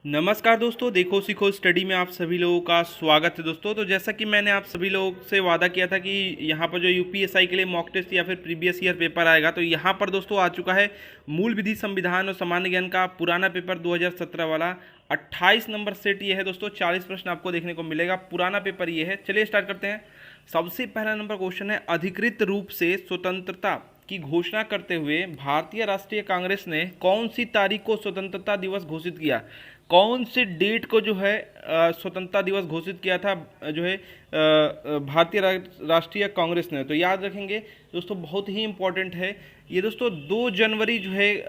नमस्कार दोस्तों, देखो सीखो स्टडी में आप सभी लोगों का स्वागत है दोस्तों। तो जैसा कि मैंने आप सभी लोगों से वादा किया था कि यहाँ पर जो यूपीएसआई के लिए मॉक टेस्ट या फिर प्रीवियस ईयर पेपर आएगा, तो यहाँ पर दोस्तों आ चुका है मूल विधि, संविधान और सामान्य ज्ञान का पुराना पेपर 2017 वाला। 28 नंबर सेट ये है दोस्तों, 40 प्रश्न आपको देखने को मिलेगा। पुराना पेपर ये है। चलिए स्टार्ट करते हैं। सबसे पहला नंबर क्वेश्चन है, अधिकृत रूप से स्वतंत्रता की घोषणा करते हुए भारतीय राष्ट्रीय कांग्रेस ने कौन सी तारीख को स्वतंत्रता दिवस घोषित किया? कौन से डेट को जो है स्वतंत्रता दिवस घोषित किया था जो है भारतीय राष्ट्रीय कांग्रेस ने? तो याद रखेंगे दोस्तों, बहुत ही इंपॉर्टेंट है ये दोस्तों। 2 जनवरी जो है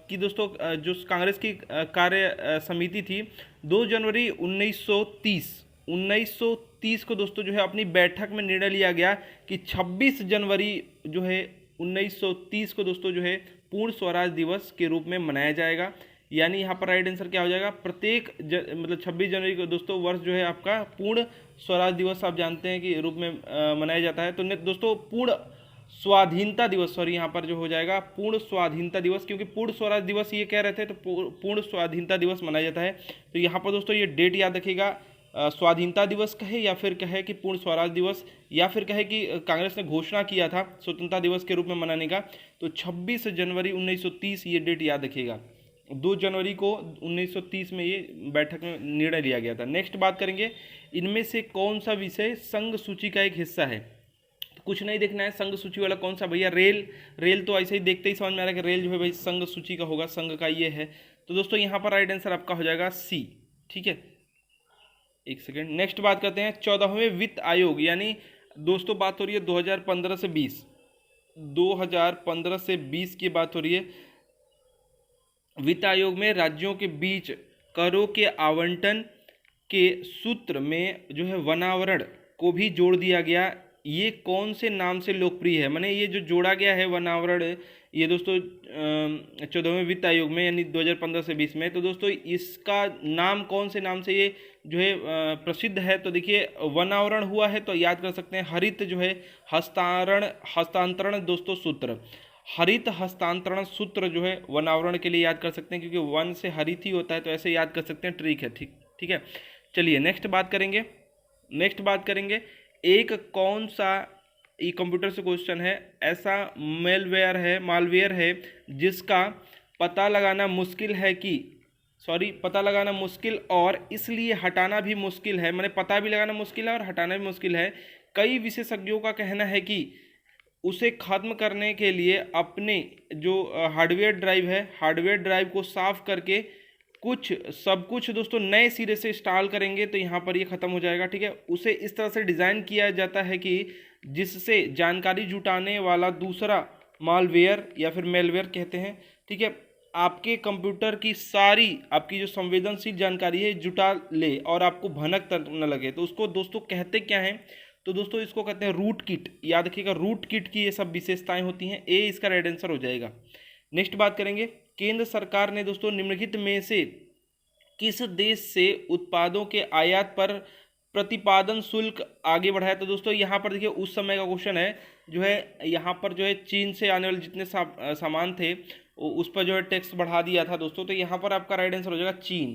कि दोस्तों जो कांग्रेस की कार्य समिति थी, 2 जनवरी 1930 को दोस्तों जो है अपनी बैठक में निर्णय लिया गया कि 26 जनवरी जो है 1930 को दोस्तों जो है पूर्ण स्वराज दिवस के रूप में मनाया जाएगा। यानी यहाँ पर राइट आंसर क्या हो जाएगा? प्रत्येक मतलब 26 जनवरी को दोस्तों वर्ष जो है आपका पूर्ण स्वराज दिवस आप जानते हैं कि रूप में मनाया जाता है। तो दोस्तों पूर्ण स्वाधीनता दिवस, सॉरी यहाँ पर जो हो जाएगा पूर्ण स्वाधीनता दिवस, क्योंकि पूर्ण स्वराज दिवस ये कह रहे थे, तो पूर्ण स्वाधीनता दिवस मनाया जाता है। तो यहाँ पर दोस्तों ये डेट याद रखिएगा, स्वाधीनता दिवस कहे या फिर कहे कि पूर्ण स्वराज दिवस, या फिर कहे कि कांग्रेस ने घोषणा किया था स्वतंत्रता दिवस के रूप में मनाने का, तो 26 जनवरी 1930 ये डेट याद रखिएगा। 2 जनवरी को 1930 में ये बैठक में निर्णय लिया गया था। नेक्स्ट बात करेंगे, इनमें से कौन सा विषय संघ सूची का एक हिस्सा है? तो कुछ नहीं देखना है, संघ सूची वाला कौन सा भैया? रेल तो ऐसे ही देखते ही समझ में आ रहा है कि रेल जो है भाई संघ सूची का होगा, संघ का ये है। तो दोस्तों यहाँ पर राइट आंसर आपका हो जाएगा सी। ठीक है, एक सेकेंड। नेक्स्ट बात करते हैं, 14वें वित्त आयोग, यानी दोस्तों बात हो रही है 2015 से 20, 2015 से 20 की बात हो रही है। वित्त आयोग में राज्यों के बीच करों के आवंटन के सूत्र में जो है वनावरण को भी जोड़ दिया गया। ये कौन से नाम से लोकप्रिय है? माने ये जो जोड़ा गया है वनावरण, ये दोस्तों 14वें वित्त आयोग में यानी 2015 से 20 में। तो दोस्तों इसका नाम कौन से नाम से ये जो है प्रसिद्ध है? तो देखिए वनावरण हुआ है तो याद कर सकते हैं हरित जो है हस्तांतरण दोस्तों सूत्र, हरित हस्तांतरण सूत्र जो है वनावरण के लिए याद कर सकते हैं, क्योंकि वन से हरित ही होता है, तो ऐसे याद कर सकते हैं। ट्रिक है, ठीक ठीक है। चलिए नेक्स्ट बात करेंगे, एक कौन सा, ये कंप्यूटर से क्वेश्चन है, ऐसा मालवेयर है जिसका पता लगाना मुश्किल है कि, पता लगाना मुश्किल और इसलिए हटाना भी मुश्किल है, मैंने पता भी लगाना मुश्किल है और हटाना भी मुश्किल है। कई विशेषज्ञों का कहना है कि उसे खत्म करने के लिए अपने जो हार्डवेयर ड्राइव को साफ करके सब कुछ दोस्तों नए सिरे से इंस्टॉल करेंगे तो यहाँ पर ये ख़त्म हो जाएगा। ठीक है, उसे इस तरह से डिज़ाइन किया जाता है कि जिससे जानकारी जुटाने वाला दूसरा मालवेयर या फिर मेलवेयर कहते हैं, ठीक है, आपके कंप्यूटर की सारी आपकी जो संवेदनशील जानकारी है जुटा ले और आपको भनक तक न लगे। तो उसको दोस्तों कहते क्या हैं? तो दोस्तों इसको कहते हैं रूट किट। याद रखिएगा, रूट किट की ये सब विशेषताएं होती हैं। ए इसका राइट आंसर हो जाएगा। नेक्स्ट बात करेंगे, केंद्र सरकार ने दोस्तों निम्नलिखित में से किस देश से उत्पादों के आयात पर प्रतिपादन शुल्क आगे बढ़ाया? तो दोस्तों यहाँ पर देखिए उस समय का क्वेश्चन है जो है, यहाँ पर जो है चीन से आने वाले जितने सामान थे उस पर जो है टैक्स बढ़ा दिया था दोस्तों। तो यहाँ पर आपका राइट आंसर हो जाएगा चीन।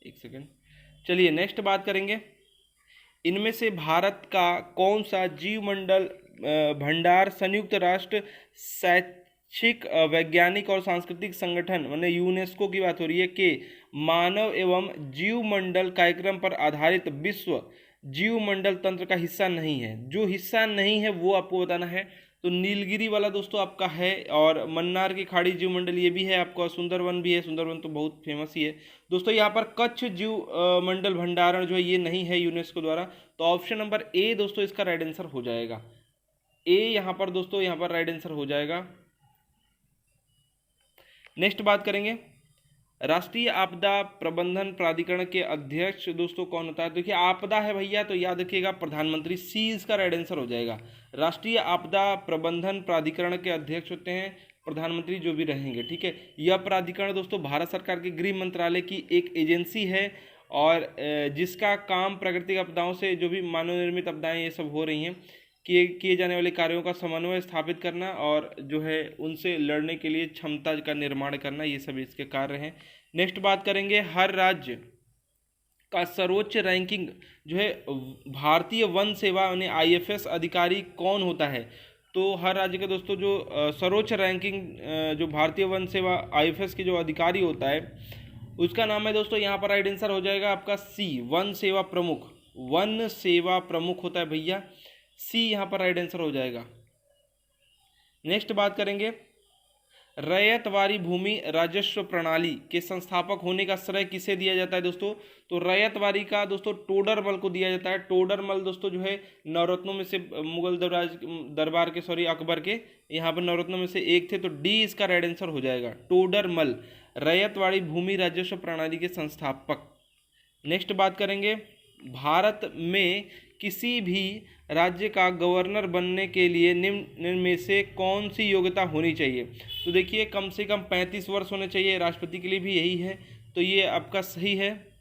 एक सेकेंड। चलिए नेक्स्ट बात करेंगे, इनमें से भारत का कौन सा जीवमंडल भंडार संयुक्त राष्ट्र शैक्षिक वैज्ञानिक और सांस्कृतिक संगठन माने यूनेस्को की बात हो रही है के मानव एवं जीवमंडल कार्यक्रम पर आधारित विश्व जीवमंडल तंत्र का हिस्सा नहीं है? जो हिस्सा नहीं है वो आपको बताना है। तो नीलगिरी वाला दोस्तों आपका है, और मन्नार की खाड़ी जीवमंडल ये भी है आपका, सुंदरवन भी है, सुंदरवन तो बहुत फेमस ही है दोस्तों। यहाँ पर कच्छ जीव मंडल भंडारण जो है ये नहीं है यूनेस्को द्वारा। तो ऑप्शन नंबर ए दोस्तों इसका राइट आंसर हो जाएगा। ए यहाँ पर दोस्तों यहाँ पर राइट आंसर हो जाएगा। नेक्स्ट बात करेंगे, राष्ट्रीय आपदा प्रबंधन प्राधिकरण के अध्यक्ष दोस्तों कौन होता है? देखिए आपदा है भैया तो याद रखिएगा प्रधानमंत्री, सी इसका राइट आंसर हो जाएगा। राष्ट्रीय आपदा प्रबंधन प्राधिकरण के अध्यक्ष होते हैं प्रधानमंत्री जो भी रहेंगे। ठीक है, यह प्राधिकरण दोस्तों भारत सरकार के गृह मंत्रालय की एक एजेंसी है और जिसका काम प्राकृतिक आपदाओं से जो भी मानव निर्मित आपदाएं ये सब हो रही हैं किए जाने वाले कार्यों का समन्वय स्थापित करना और जो है उनसे लड़ने के लिए क्षमता का निर्माण करना, ये सब इसके कार्य हैं। नेक्स्ट बात करेंगे हर राज्य का सर्वोच्च रैंकिंग जो है भारतीय वन सेवा यानी आईएफएस अधिकारी कौन होता है। तो हर राज्य के दोस्तों जो सर्वोच्च रैंकिंग जो भारतीय वन सेवा आईएफएस के जो अधिकारी होता है उसका नाम है दोस्तों, यहाँ पर राइट आंसर हो जाएगा आपका सी, वन सेवा प्रमुख। वन सेवा प्रमुख होता है भैया, सी यहाँ पर राइट आंसर हो जाएगा। नेक्स्ट बात करेंगे रैयतवारी भूमि राजस्व प्रणाली के संस्थापक होने का श्रेय किसे दिया जाता है दोस्तों। तो रैयतवारी का दोस्तों टोडरमल को दिया जाता है। टोडरमल दोस्तों जो है नवरत्नों में से मुगल दरबार के अकबर के यहाँ पर नवरत्नों में से एक थे, तो डी इसका राइट आंसर हो जाएगा, टोडरमल, रैयतवाड़ी भूमि राजस्व प्रणाली के संस्थापक। नेक्स्ट बात करेंगे भारत में किसी भी राज्य का गवर्नर बनने के लिए निम्न में से कौन सी योग्यता होनी चाहिए। तो देखिए कम से कम 35 वर्ष होने चाहिए, राष्ट्रपति के लिए भी यही है, तो ये आपका सही है।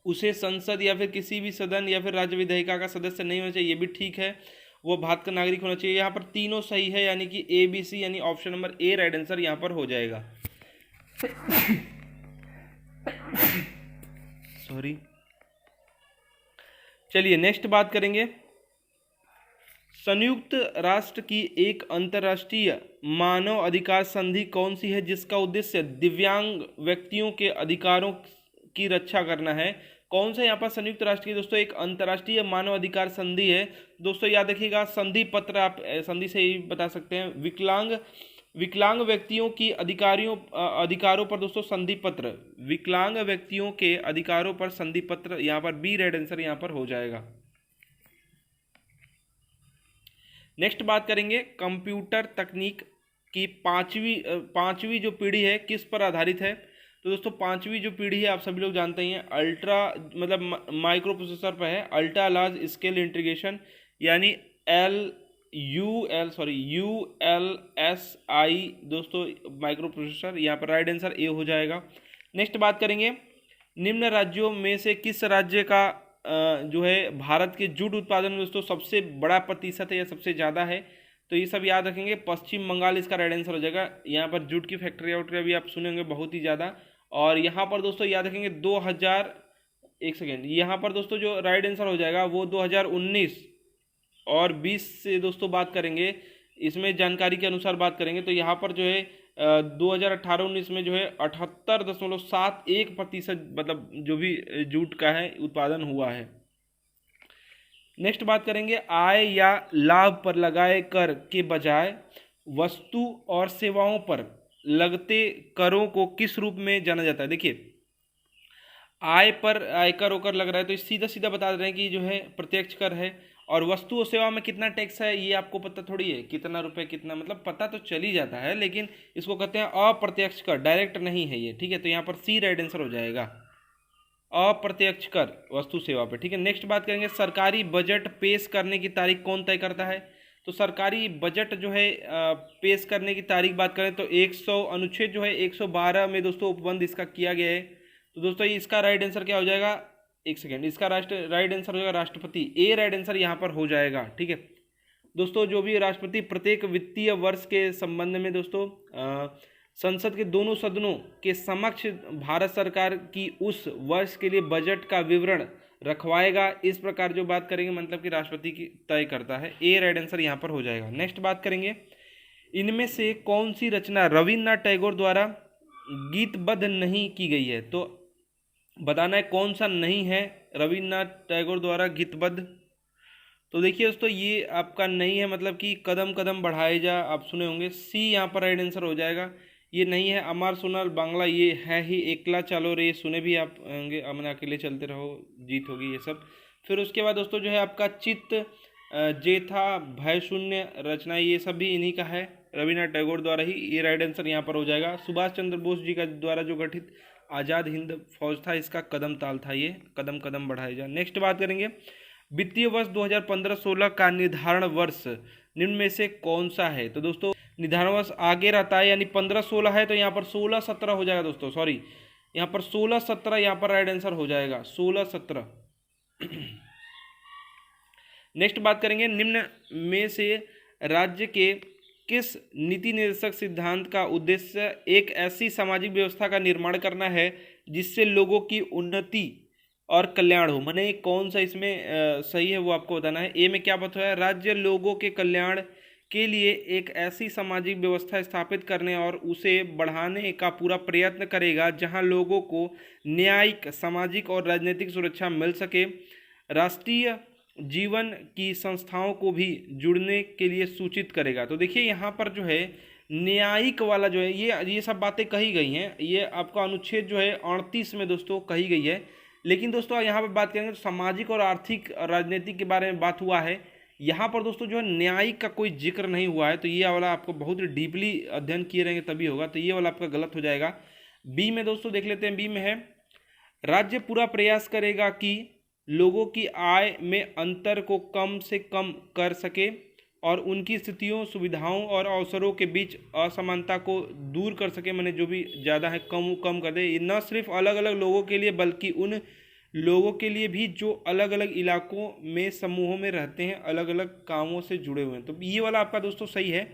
उसे संसद या फिर किसी भी सदन या फिर राज्य विधायिका का सदस्य नहीं होना चाहिए, ये भी ठीक है। वो भारत का नागरिक होना चाहिए। यहाँ पर तीनों सही है, यानी कि ए बी सी, यानी option number A right answer यहाँ पर हो जाएगा। सॉरी, चलिए नेक्स्ट बात करेंगे संयुक्त राष्ट्र की एक अंतर्राष्ट्रीय मानव अधिकार संधि कौन सी है जिसका उद्देश्य दिव्यांग व्यक्तियों के अधिकारों की रक्षा करना है। कौन सा यहाँ पर संयुक्त राष्ट्र की दोस्तों एक अंतर्राष्ट्रीय मानव अधिकार संधि है। दोस्तों याद रखिएगा संधि पत्र, आप संधि से ही बता सकते हैं। विकलांग व्यक्तियों की अधिकारों पर दोस्तों संधि पत्र, विकलांग व्यक्तियों के अधिकारों पर संधि पत्र, यहाँ पर बी राइट आंसर यहाँ पर हो जाएगा। नेक्स्ट बात करेंगे कंप्यूटर तकनीक की पांचवी जो पीढ़ी है किस पर आधारित है। तो दोस्तों पांचवी जो पीढ़ी है आप सभी लोग जानते ही हैं, अल्ट्रा मतलब माइक्रो प्रोसेसर पर है, अल्ट्रा लार्ज स्केल इंटीग्रेशन, यानी ULSI दोस्तों माइक्रो प्रोसेसर, यहाँ पर राइट आंसर ए हो जाएगा। नेक्स्ट बात करेंगे निम्न राज्यों में से किस राज्य का जो है भारत के जूट उत्पादन में दोस्तों सबसे बड़ा प्रतिशत है या सबसे ज़्यादा है। तो ये सब याद रखेंगे, पश्चिम बंगाल इसका राइट आंसर हो जाएगा। यहाँ पर जूट की फैक्ट्री वैक्ट्री भी आप सुनेंगे बहुत ही ज़्यादा। और यहाँ पर दोस्तों याद रखेंगे 2000 यहाँ पर दोस्तों जो राइट आंसर हो जाएगा वो 2019 और 20 से दोस्तों बात करेंगे, इसमें जानकारी के अनुसार बात करेंगे तो यहाँ पर जो है 2018-19 में जो है 78.71% मतलब जो भी जूट का है उत्पादन हुआ है। नेक्स्ट बात करेंगे आय या लाभ पर लगाए कर के बजाय वस्तु और सेवाओं पर लगते करों को किस रूप में जाना जाता है। देखिए आय पर आयकर होकर लग रहा है तो सीधा सीधा बता रहे हैं कि जो है प्रत्यक्ष कर है, और वस्तु और सेवा में कितना टैक्स है ये आपको पता थोड़ी है, कितना रुपए कितना, मतलब पता तो चल ही जाता है, लेकिन इसको कहते हैं अप्रत्यक्ष कर, डायरेक्ट नहीं है ये, ठीक है। तो यहाँ पर सी राइट आंसर हो जाएगा, अप्रत्यक्ष कर वस्तु सेवा पे, ठीक है। नेक्स्ट बात करेंगे सरकारी बजट पेश करने की तारीख कौन तय करता है। तो सरकारी बजट जो है पेश करने की तारीख बात करें तो 100 अनुच्छेद जो है 112 में दोस्तों उपबंध इसका किया गया है। तो दोस्तों इसका राइट आंसर क्या हो जाएगा, इसका राइट आंसर हो जाएगा राष्ट्रपति, ए राइट आंसर यहाँ पर हो जाएगा, ठीक है। दोस्तों जो भी राष्ट्रपति प्रत्येक वित्तीय वर्ष के संबंध में दोस्तों संसद के दोनों सदनों के समक्ष भारत सरकार की उस वर्ष के लिए बजट का विवरण रखवाएगा, इस प्रकार जो बात करेंगे मतलब कि राष्ट्रपति की तय करता है, ए राइट आंसर यहाँ पर हो जाएगा। नेक्स्ट बात करेंगे इनमें से कौन सी रचना रविन्द्रनाथ टैगोर द्वारा गीतबद्ध नहीं की गई है। तो बताना है कौन सा नहीं है रविन्द्रनाथ टैगोर द्वारा गीतबद्ध। तो देखिए दोस्तों ये आपका नहीं है, मतलब कि कदम कदम बढ़ाए जा, आप सुने होंगे, सी यहाँ पर राइट आंसर हो जाएगा, ये नहीं है। अमर सोनार बांग्ला ये है ही, एकला चलो रे सुने भी आप होंगे, अमन अकेले चलते रहो जीत होगी, ये सब। फिर उसके बाद दोस्तों जो है आपका चित्त जेठा भय शून्य रचना, ये सब भी इन्हीं का है, रविन्द्रनाथ टैगोर द्वारा ही, ये राइट आंसर यहाँ पर हो जाएगा। सुभाष चंद्र बोस जी का द्वारा जो गठित आज़ाद हिंद फौज था, इसका कदम ताल था ये, कदम कदम बढ़ाए जा। नेक्स्ट बात करेंगे वित्तीय वर्ष 2015-16 का निर्धारण वर्ष निम्न में से कौन सा है। तो दोस्तों निर्धारण वर्ष आगे रहता है, यानी 15-16 है तो यहाँ पर 16-17 हो जाएगा दोस्तों, सॉरी यहाँ पर 16-17 यहाँ पर राइट आंसर हो जाएगा, 16-17। नेक्स्ट बात करेंगे निम्न में से राज्य के किस नीति निर्देशक सिद्धांत का उद्देश्य एक ऐसी सामाजिक व्यवस्था का निर्माण करना है जिससे लोगों की उन्नति और कल्याण हो। माने कौन सा इसमें सही है वो आपको बताना है। ए में क्या बताया, राज्य लोगों के कल्याण के लिए एक ऐसी सामाजिक व्यवस्था स्थापित करने और उसे बढ़ाने का पूरा प्रयत्न करेगा जहां लोगों को न्यायिक, सामाजिक और राजनीतिक सुरक्षा मिल सके। राष्ट्रीय जीवन की संस्थाओं को भी जुड़ने के लिए सूचित करेगा। तो देखिए यहाँ पर जो है न्यायिक वाला जो है ये सब बातें कही गई हैं, ये आपका अनुच्छेद जो है 38 में दोस्तों कही गई है। लेकिन दोस्तों यहाँ पर बात करेंगे तो सामाजिक और आर्थिक और राजनीतिक के बारे में बात हुआ है। यहाँ पर दोस्तों जो है न्यायिक का कोई जिक्र नहीं हुआ है, तो ये वाला आपको बहुत ही डीपली अध्ययन किए रहेंगे तभी होगा, तो ये वाला आपका गलत हो जाएगा। बी में दोस्तों देख लेते हैं, बी में है राज्य पूरा प्रयास करेगा कि लोगों की आय में अंतर को कम से कम कर सके और उनकी स्थितियों, सुविधाओं और अवसरों के बीच असमानता को दूर कर सके। मैंने जो भी ज़्यादा है कम कर दे। ये न सिर्फ अलग अलग लोगों के लिए बल्कि उन लोगों के लिए भी जो अलग अलग इलाकों में समूहों में रहते हैं, अलग अलग कामों से जुड़े हुए हैं। तो ये वाला आपका दोस्तों सही है,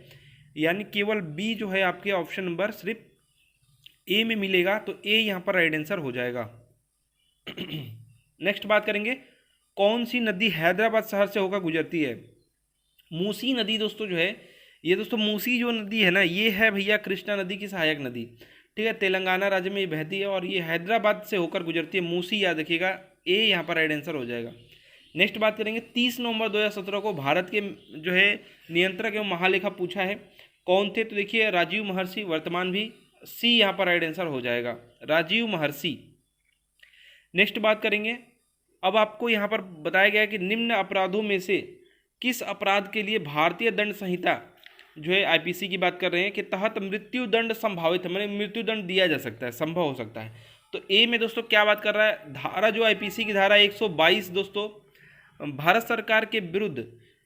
यानी केवल बी जो है आपके ऑप्शन नंबर सिर्फ ए में मिलेगा, तो ए यहाँ पर राइट आंसर हो जाएगा। नेक्स्ट बात करेंगे, कौन सी नदी हैदराबाद शहर से होकर गुजरती है। मूसी नदी दोस्तों जो है, ये दोस्तों मूसी जो नदी है ना, ये है भैया कृष्णा नदी की सहायक नदी, ठीक है। तेलंगाना राज्य में ये बहती है और ये हैदराबाद से होकर गुजरती है। मूसी याद रखिएगा, ए यहाँ पर राइट आंसर हो जाएगा। नेक्स्ट बात करेंगे, 30 नवंबर 2017 को भारत के जो है नियंत्रक एवं महालेखा पूछा है, कौन थे। तो देखिए राजीव महर्षि, वर्तमान भी, सी यहाँ पर राइट आंसर हो जाएगा, राजीव महर्षि। नेक्स्ट बात करेंगे, अब आपको यहाँ पर बताया गया है कि निम्न अपराधों में से किस अपराध के लिए भारतीय दंड संहिता जो है आईपीसी की बात कर रहे हैं कि तहत मृत्यु दंड संभावित है, मैंने मृत्यु दंड दिया जा सकता है, संभव हो सकता है। तो ए में दोस्तों क्या बात कर रहा है, धारा जो आईपीसी की धारा 122 दोस्तों, भारत सरकार के विरुद्ध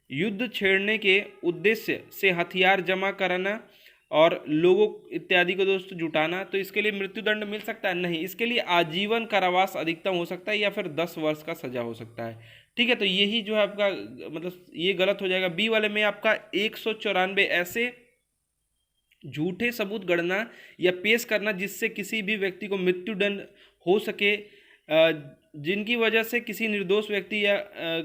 युद्ध छेड़ने के उद्देश्य से हथियार जमा कराना और लोगों इत्यादि को दोस्तों जुटाना, तो इसके लिए मृत्युदंड मिल सकता है, नहीं, इसके लिए आजीवन कारावास अधिकतम हो सकता है या फिर 10 वर्ष का सजा हो सकता है, ठीक है। तो यही जो है आपका मतलब ये गलत हो जाएगा। बी वाले में आपका 194 ऐसे झूठे सबूत गढ़ना या पेश करना जिससे किसी भी व्यक्ति को मृत्युदंड हो सके, जिनकी वजह से किसी निर्दोष व्यक्ति या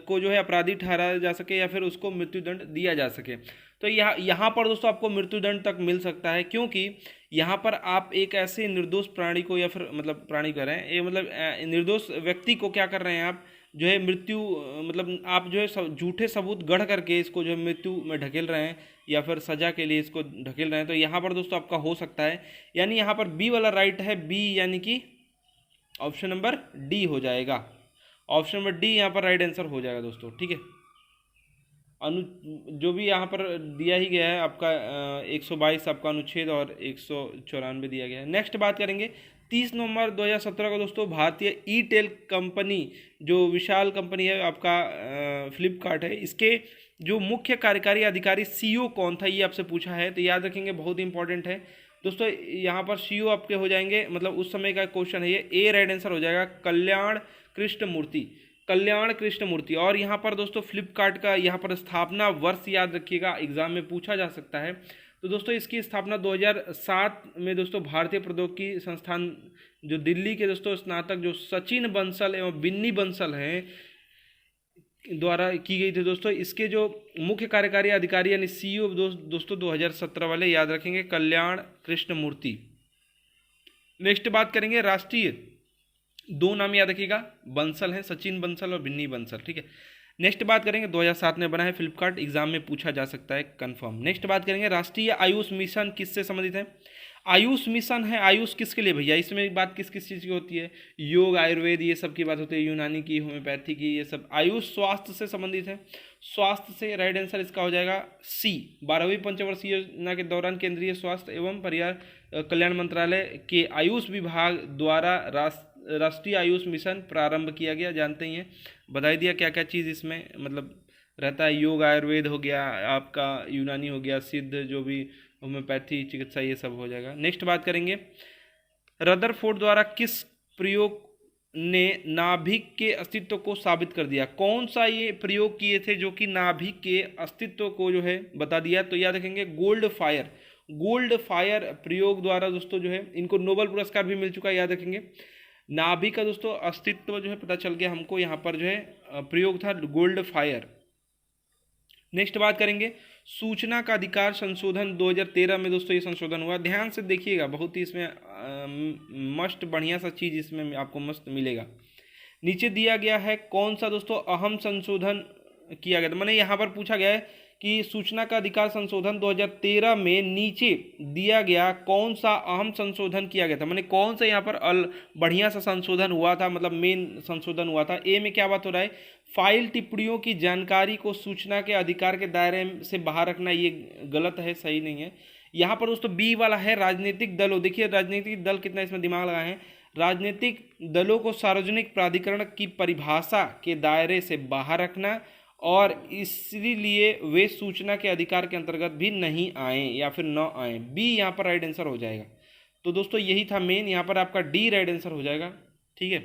को जो है अपराधी ठहराया जा सके या फिर उसको मृत्युदंड दिया जा सके। तो यहाँ पर दोस्तों आपको मृत्युदंड तक मिल सकता है, क्योंकि यहाँ पर आप एक ऐसे निर्दोष प्राणी को या फिर मतलब प्राणी कर रहे हैं, ये मतलब निर्दोष व्यक्ति को क्या कर रहे हैं आप जो है मृत्यु मतलब आप जो है झूठे सबूत गढ़ करके इसको जो है मृत्यु में ढकेल रहे हैं या फिर सजा के लिए इसको ढकेल रहे हैं। तो यहाँ पर दोस्तों आपका हो सकता है, यानी यहाँ पर बी वाला राइट है, बी यानी कि ऑप्शन नंबर डी हो जाएगा। ऑप्शन नंबर डी यहाँ पर राइट आंसर हो जाएगा दोस्तों, ठीक है। जो भी यहाँ पर दिया ही गया है आपका 122 आपका अनुच्छेद और 194 दिया गया है। नेक्स्ट बात करेंगे, 30 नवंबर 2017 को दोस्तों भारतीय ई टेल कंपनी जो विशाल कंपनी है आपका फ्लिपकार्ट है, इसके जो मुख्य कार्यकारी अधिकारी सीईओ कौन था, ये आपसे पूछा है। तो याद रखेंगे, बहुत इंपॉर्टेंट है दोस्तों। यहाँ पर सीईओ आपके हो जाएंगे, मतलब उस समय का क्वेश्चन है ये, ए राइट आंसर हो जाएगा, कल्याण कृष्णमूर्ति, कल्याण कृष्णमूर्ति। और यहाँ पर दोस्तों फ्लिपकार्ट का यहाँ पर स्थापना वर्ष याद रखिएगा, एग्जाम में पूछा जा सकता है। तो दोस्तों इसकी स्थापना 2007 में दोस्तों भारतीय प्रौद्योगिकी संस्थान जो दिल्ली के दोस्तों स्नातक जो सचिन बंसल एवं बिन्नी बंसल हैं द्वारा की गई थी दोस्तों। इसके जो मुख्य कार्यकारी अधिकारी यानी सीईओ दोस्तों 2017 वाले याद रखेंगे, कल्याण कृष्णमूर्ति। नेक्स्ट बात करेंगे, राष्ट्रीय दो नाम याद रखिएगा, बंसल हैं, सचिन बंसल और बिन्नी बंसल, ठीक है। नेक्स्ट बात करेंगे, 2007 में बना है फ्लिपकार्ट, एग्जाम में पूछा जा सकता है कंफर्म। नेक्स्ट बात करेंगे, राष्ट्रीय आयुष मिशन किससे संबंधित है। आयुष मिशन है, आयुष किसके लिए भैया, इसमें बात किस किस चीज़ की होती है, योग, आयुर्वेद, ये सब की बात होती है, यूनानी की, होम्योपैथी की, ये सब। आयुष स्वास्थ्य से संबंधित है, स्वास्थ्य से राइट आंसर इसका हो जाएगा सी। 12वीं पंचवर्षीय योजना के दौरान केंद्रीय स्वास्थ्य एवं परिवार कल्याण मंत्रालय के आयुष विभाग द्वारा राष्ट्रीय आयुष मिशन प्रारंभ किया गया, जानते ही हैं, बता दिया क्या क्या चीज़ इसमें मतलब रहता है, योग, आयुर्वेद हो गया आपका, यूनानी हो गया, सिद्ध जो भी होम्योपैथी चिकित्सा, ये सब हो जाएगा। नेक्स्ट बात करेंगे, रदरफोर्ड द्वारा किस प्रयोग ने नाभिक के अस्तित्व को साबित कर दिया? कौन सा ये प्रयोग किए थे जो कि नाभिक के अस्तित्व को जो है बता दिया? तो याद रखेंगे गोल्ड फायर। गोल्ड फायर प्रयोग द्वारा दोस्तों जो है इनको नोबेल पुरस्कार भी मिल चुका है, याद रखेंगे। नाभिक का दोस्तों अस्तित्व जो है पता चल गया हमको, यहाँ पर जो है प्रयोग था गोल्ड फायर। नेक्स्ट बात करेंगे सूचना का अधिकार संशोधन 2013 में दोस्तों ये संशोधन हुआ। ध्यान से देखिएगा, बहुत ही इसमें मस्त बढ़िया सा चीज़ इसमें आपको मस्त मिलेगा। नीचे दिया गया है कौन सा दोस्तों अहम संशोधन किया गया था, मैंने यहाँ पर पूछा गया है कि सूचना का अधिकार संशोधन 2013 में नीचे दिया गया कौन सा अहम संशोधन किया गया था, मैंने कौन सा यहाँ पर बढ़िया सा संशोधन हुआ था, मतलब मेन संशोधन हुआ था। ए में क्या बात हो रहा है, फाइल टिप्पणियों की जानकारी को सूचना के अधिकार के दायरे से बाहर रखना, ये गलत है, सही नहीं है। यहाँ पर दोस्तों बी वाला है राजनीतिक दलों, देखिए राजनीतिक दल कितना इसमें दिमाग लगाए हैं। राजनीतिक दलों को सार्वजनिक प्राधिकरण की परिभाषा के दायरे से बाहर रखना और इसलिए वे सूचना के अधिकार के अंतर्गत भी नहीं आए या फिर न आए। बी यहाँ पर राइट आंसर हो जाएगा। तो दोस्तों यही था मेन, यहाँ पर आपका डी राइट आंसर हो जाएगा, ठीक है।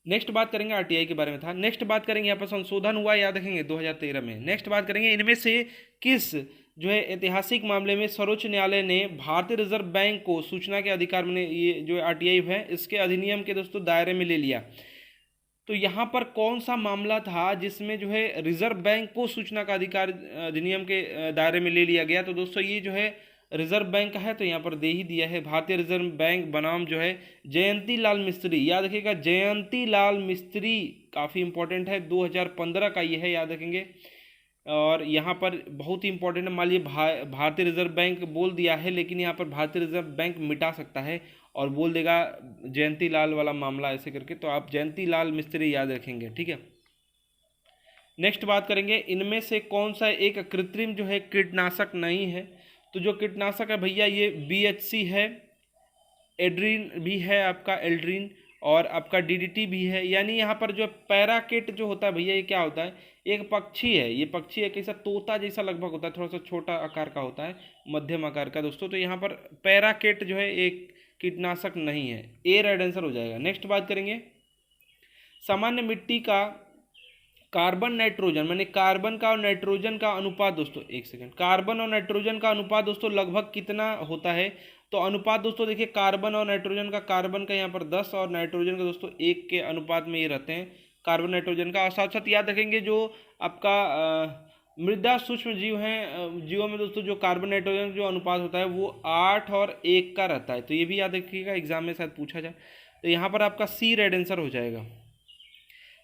नेक्स्ट बात करेंगे आरटीआई के बारे में था। नेक्स्ट बात करेंगे यहाँ पर संशोधन हुआ, याद रखेंगे 2013 में। नेक्स्ट बात करेंगे इनमें से किस जो है ऐतिहासिक मामले में सर्वोच्च न्यायालय ने भारतीय रिजर्व बैंक को सूचना के अधिकार में, ये जो आरटीआई है इसके अधिनियम के दोस्तों दायरे में ले लिया। तो यहाँ पर कौन सा मामला था जिसमें जो है रिजर्व बैंक को सूचना का अधिकार अधिनियम के दायरे में ले लिया गया? तो दोस्तों ये जो है रिजर्व बैंक का है, तो यहाँ पर दे ही दिया है भारतीय रिजर्व बैंक बनाम जो है जयंती लाल मिस्त्री। याद रखिएगा जयंती लाल मिस्त्री काफ़ी इंपॉर्टेंट है, 2015 का ये है, याद रखेंगे। और यहाँ पर बहुत ही इंपॉर्टेंट है, मान लीजिए भारतीय रिजर्व बैंक बोल दिया है, लेकिन यहाँ पर भारतीय रिजर्व बैंक मिटा सकता है और बोल देगा जयंती लाल वाला मामला ऐसे करके, तो आप जयंती लाल मिस्त्री याद रखेंगे, ठीक है। नेक्स्ट बात करेंगे इनमें से कौन सा एक कृत्रिम जो है कीटनाशक नहीं है? तो जो कीटनाशक है भैया ये BHC है, एड्रीन भी है आपका, एल्ड्रीन, और आपका DDT भी है। यानी यहाँ पर जो पैराकेट जो होता है भैया ये क्या होता है, एक पक्षी है, ये पक्षी है कैसा तोता जैसा लगभग होता है, थोड़ा सा छोटा आकार का होता है, मध्यम आकार का दोस्तों। तो यहाँ पर पैराकेट जो है एक कीटनाशक नहीं है, ए राइट आंसर हो जाएगा। नेक्स्ट बात करेंगे सामान्य मिट्टी का कार्बन नाइट्रोजन, मैंने कार्बन का और नाइट्रोजन का अनुपात दोस्तों, एक सेकंड, कार्बन और नाइट्रोजन का अनुपात दोस्तों लगभग कितना होता है? तो अनुपात दोस्तों देखिए कार्बन और नाइट्रोजन का, कार्बन का यहाँ पर 10 और नाइट्रोजन का दोस्तों 1 के अनुपात में ये रहते हैं कार्बन नाइट्रोजन का। और साथ साथ याद रखेंगे जो आपका मृदा सूक्ष्म जीव हैं, जीवों में दोस्तों जो कार्बन नाइट्रोजन जो अनुपात होता है वो 8 और 1 का रहता है। तो ये भी याद रखिएगा, एग्जाम में शायद पूछा जाए। तो यहाँ पर आपका सी राइट आंसर हो जाएगा।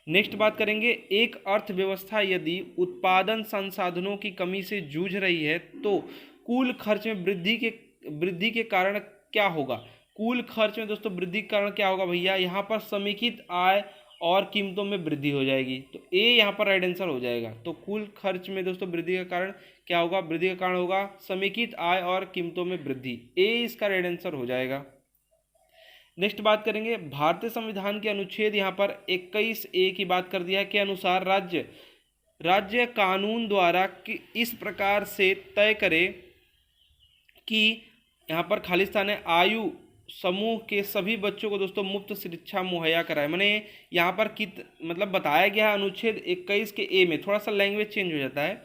नेक्स्ट बात करेंगे एक अर्थव्यवस्था यदि उत्पादन संसाधनों की कमी से जूझ रही है तो कुल खर्च में वृद्धि के कारण क्या होगा? कुल खर्च में दोस्तों वृद्धि के कारण क्या होगा भैया? यहाँ पर समेकित आय और कीमतों में वृद्धि हो जाएगी, तो ए यहाँ पर राइट आंसर हो जाएगा। तो कुल खर्च में दोस्तों वृद्धि का कारण क्या होगा? वृद्धि का कारण होगा समेकित आय और कीमतों में वृद्धि, ए इसका राइट आंसर हो जाएगा। नेक्स्ट बात करेंगे भारतीय संविधान के अनुच्छेद यहाँ पर 21A की बात कर दिया है के अनुसार राज्य कानून द्वारा इस प्रकार से तय करे कि यहाँ पर खालिस्तान आयु समूह के सभी बच्चों को दोस्तों मुफ्त शिक्षा मुहैया कराए। मैंने यहाँ पर मतलब बताया गया है अनुच्छेद 21 के ए में, थोड़ा सा लैंग्वेज चेंज हो जाता है।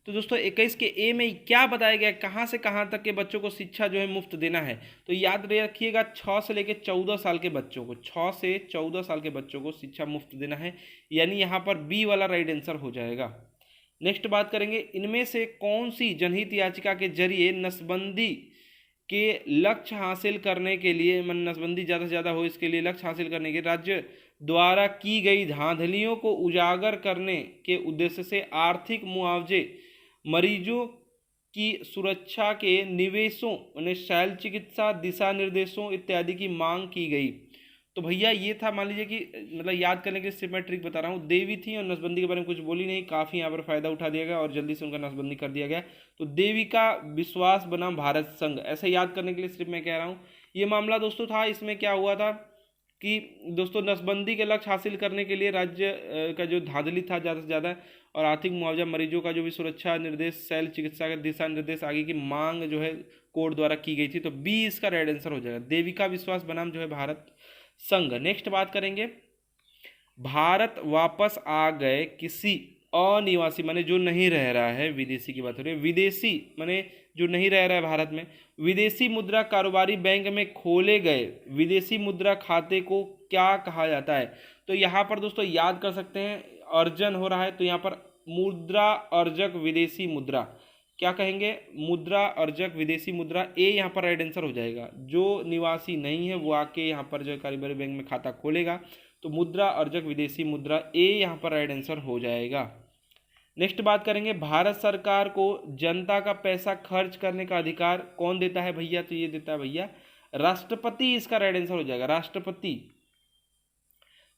तो दोस्तों 21 के ए में क्या बताया गया, कहाँ से कहाँ तक के बच्चों को शिक्षा जो है मुफ्त देना है? तो याद रखिएगा 6 से लेकर 14 साल के बच्चों को, 6 से 14 साल के बच्चों को शिक्षा मुफ्त देना है, यानी यहाँ पर बी वाला राइट आंसर हो जाएगा। नेक्स्ट बात करेंगे इनमें से कौन सी जनहित याचिका के जरिए नसबंदी के लक्ष्य हासिल करने के लिए, नसबंदी ज़्यादा से ज़्यादा हो इसके लिए लक्ष्य हासिल करने के राज्य द्वारा की गई धांधलियों को उजागर करने के उद्देश्य से आर्थिक मुआवजे, मरीजों की सुरक्षा के निवेशों, शैल चिकित्सा दिशा निर्देशों इत्यादि की मांग की गई। तो भैया ये था, मान लीजिए कि मतलब याद करने के लिए सिर्फ मैं ट्रिक बता रहा हूँ। देवी थी और नसबंदी के बारे में कुछ बोली नहीं, काफ़ी यहाँ पर फ़ायदा उठा दिया गया और जल्दी से उनका नसबंदी कर दिया गया। तो देवी का विश्वास बनाम भारत संघ, ऐसे याद करने के लिए सिर्फ मैं कह रहा हूँ। ये मामला दोस्तों था, इसमें क्या हुआ था कि दोस्तों नसबंदी के लक्ष्य हासिल करने के लिए राज्य का जो धांधली था ज़्यादा से ज़्यादा, और आर्थिक मुआवजा, मरीजों का जो भी सुरक्षा निर्देश, शैल चिकित्सा के दिशा निर्देश आगे की मांग जो है कोर्ट द्वारा की गई थी। तो बी इसका राइट आंसर हो जाएगा, देविका विश्वास बनाम जो है भारत संघ। नेक्स्ट बात करेंगे, भारत वापस आ गए किसी अनिवासी, माने जो नहीं रह रहा है, विदेशी की बात हो रही है, विदेशी माने जो नहीं रह रहा है भारत में, विदेशी मुद्रा कारोबारी बैंक में खोले गए विदेशी मुद्रा खाते को क्या कहा जाता है? तो यहाँ पर दोस्तों याद कर सकते हैं, अर्जन हो रहा है तो यहाँ पर मुद्रा अर्जक विदेशी मुद्रा, क्या कहेंगे? मुद्रा अर्जक विदेशी मुद्रा। ए यहाँ पर राइट आंसर हो जाएगा। जो निवासी नहीं है वो आके यहाँ पर जो है कारोबारी बैंक में खाता खोलेगा, तो मुद्रा अर्जक विदेशी मुद्रा, ए यहाँ पर राइट आंसर हो जाएगा। नेक्स्ट बात करेंगे, भारत सरकार को जनता का पैसा खर्च करने का अधिकार कौन देता है भैया? तो ये देता है भैया राष्ट्रपति, इसका राइट आंसर हो जाएगा राष्ट्रपति।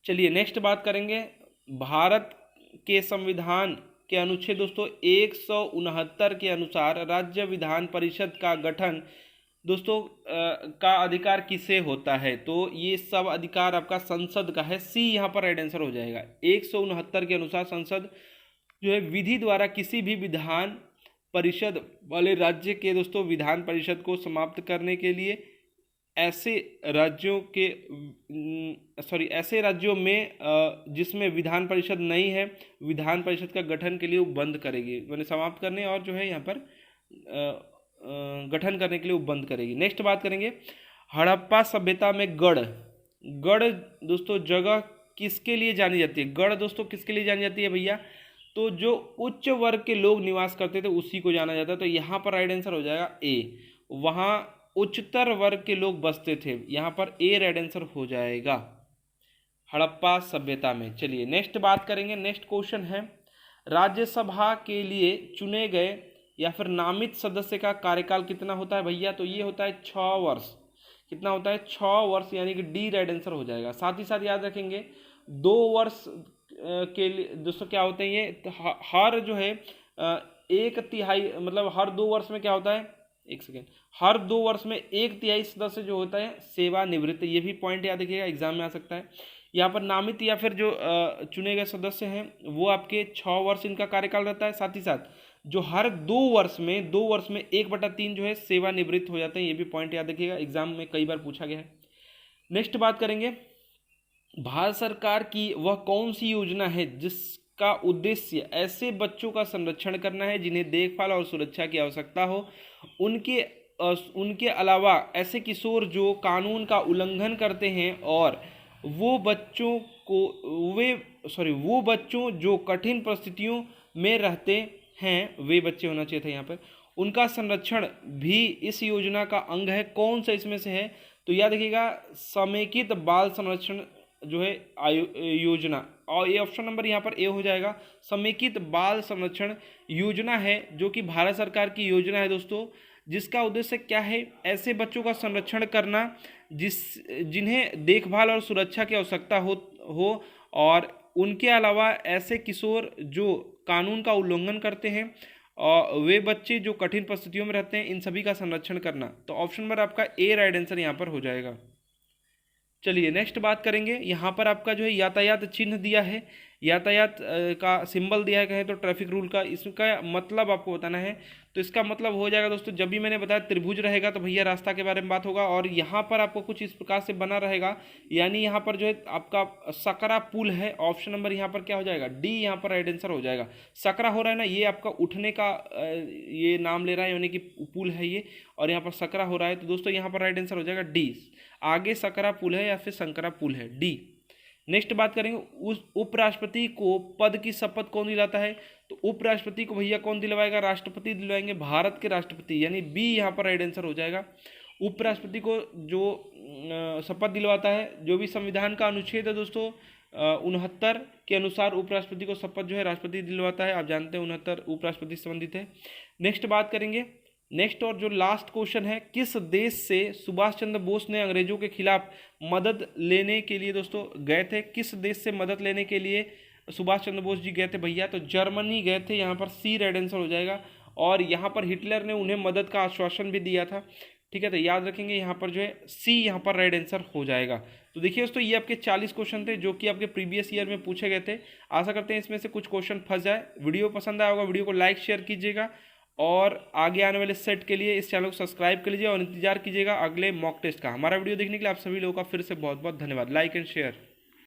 चलिए नेक्स्ट बात करेंगे, भारत के संविधान के अनुच्छेद दोस्तों 169 के अनुसार राज्य विधान परिषद का गठन दोस्तों का अधिकार किसे होता है? तो ये सब अधिकार आपका संसद का है, सी यहाँ पर राइट आंसर हो जाएगा। 169 के अनुसार संसद जो है विधि द्वारा किसी भी विधान परिषद वाले राज्य के दोस्तों विधान परिषद को समाप्त करने के लिए ऐसे राज्यों में जिसमें विधान परिषद नहीं है, विधान परिषद का गठन के लिए वो बंद करेगी, मैंने समाप्त करने और जो है यहाँ पर गठन करने के लिए वो बंद करेगी। नेक्स्ट बात करेंगे, हड़प्पा सभ्यता में गढ़ दोस्तों जगह किसके लिए जानी जाती है? गढ़ दोस्तों किसके लिए जानी जाती है भैया? तो जो उच्च वर्ग के लोग निवास करते थे उसी को जाना जाता है, तो यहाँ पर राइट आंसर हो जाएगा ए, वहाँ उच्चतर वर्ग के लोग बसते थे, यहाँ पर ए राइट आंसर हो जाएगा हड़प्पा सभ्यता में। चलिए नेक्स्ट बात करेंगे, नेक्स्ट क्वेश्चन है, राज्यसभा के लिए चुने गए या फिर नामित सदस्य का कार्यकाल कितना होता है भैया? तो ये होता है 6 वर्ष। कितना होता है? 6 वर्ष, यानी कि डी राइट आंसर हो जाएगा। साथ ही साथ याद रखेंगे 2 वर्ष के लिए दोस्तों क्या होते हैं ये, हर जो है 1/3 मतलब हर 2 वर्ष में क्या होता है, एक सेकेंड, हर 2 वर्ष में 1/3 सदस्य जो होता है सेवानिवृत्त। ये भी पॉइंट याद रखिएगा, एग्जाम में आ सकता है। यहाँ पर नामित या फिर जो चुने गए सदस्य हैं वो आपके 6 वर्ष इनका कार्यकाल रहता है। साथ ही साथ जो हर 2 वर्ष में 1/3 जो है सेवानिवृत्त हो जाते हैं, ये भी पॉइंट याद रखिएगा, एग्जाम में कई बार पूछा गया है। नेक्स्ट बात करेंगे, भारत सरकार की वह कौन सी योजना है जिसका उद्देश्य ऐसे बच्चों का संरक्षण करना है जिन्हें देखभाल और सुरक्षा की आवश्यकता हो, उनके अलावा ऐसे किशोर जो कानून का उल्लंघन करते हैं और वो बच्चों जो कठिन परिस्थितियों में रहते हैं, वे बच्चे होना चाहिए था यहाँ पर, उनका संरक्षण भी इस योजना का अंग है। कौन सा इसमें से है? तो याद रखिएगा समेकित बाल संरक्षण जो है योजना, और ये ऑप्शन नंबर यहाँ पर ए हो जाएगा। समेकित बाल संरक्षण योजना है जो कि भारत सरकार की योजना है दोस्तों, जिसका उद्देश्य क्या है? ऐसे बच्चों का संरक्षण करना जिन्हें देखभाल और सुरक्षा की आवश्यकता हो और उनके अलावा ऐसे किशोर जो कानून का उल्लंघन करते हैं और वे बच्चे जो कठिन परिस्थितियों में रहते हैं, इन सभी का संरक्षण करना। तो ऑप्शन नंबर आपका ए राइट आंसर यहाँ पर हो जाएगा। चलिए नेक्स्ट बात करेंगे, यहाँ पर आपका जो है यातायात चिन्ह दिया है, यातायात का सिंबल दिया है, कहें तो ट्रैफिक रूल का, इसका मतलब आपको बताना है। तो इसका मतलब हो जाएगा दोस्तों, जब भी मैंने बताया त्रिभुज रहेगा तो भैया रास्ता के बारे में बात होगा, और यहाँ पर आपको कुछ इस प्रकार से बना रहेगा, यानी यहाँ पर जो है आपका सकरा पुल है। ऑप्शन नंबर यहाँ पर क्या हो जाएगा? डी यहाँ पर राइट आंसर हो जाएगा। सकरा हो रहा है ना, ये आपका उठने का ये नाम ले रहा है, यानी कि पुल है ये, और यहाँ पर सकरा हो रहा है, तो दोस्तों यहाँ पर राइट आंसर हो जाएगा डी। आगे सकरा पुल है या फिर शंकरा पुल है, डी। नेक्स्ट बात करेंगे, उस उपराष्ट्रपति को पद की शपथ कौन दिलाता है? तो उपराष्ट्रपति को भैया कौन दिलवाएगा? राष्ट्रपति दिलवाएंगे, भारत के राष्ट्रपति, यानी बी यहाँ पर राइट आंसर हो जाएगा। उपराष्ट्रपति को जो शपथ दिलवाता है, जो भी संविधान का अनुच्छेद है दोस्तों 69 के अनुसार उपराष्ट्रपति को शपथ जो है राष्ट्रपति दिलवाता है। आप जानते हैं 69 उपराष्ट्रपति से संबंधित है। नेक्स्ट बात करेंगे, नेक्स्ट और जो लास्ट क्वेश्चन है, किस देश से सुभाष चंद्र बोस ने अंग्रेजों के खिलाफ मदद लेने के लिए दोस्तों गए थे? किस देश से मदद लेने के लिए सुभाष चंद्र बोस जी गए थे भैया? तो जर्मनी गए थे, यहाँ पर सी राइट आंसर हो जाएगा। और यहाँ पर हिटलर ने उन्हें मदद का आश्वासन भी दिया था, ठीक है, तो याद रखेंगे यहाँ पर जो है सी यहाँ पर राइट आंसर हो जाएगा। तो देखिए दोस्तों, ये आपके 40 क्वेश्चन थे जो कि आपके प्रीवियस ईयर में पूछे गए थे। आशा करते हैं इसमें से कुछ क्वेश्चन फंस जाए। वीडियो पसंद आया होगा, वीडियो को लाइक शेयर कीजिएगा और आगे आने वाले सेट के लिए इस चैनल को सब्सक्राइब कर लीजिए और इंतजार कीजिएगा अगले मॉक टेस्ट का। हमारा वीडियो देखने के लिए आप सभी लोगों का फिर से बहुत बहुत धन्यवाद। Like and share.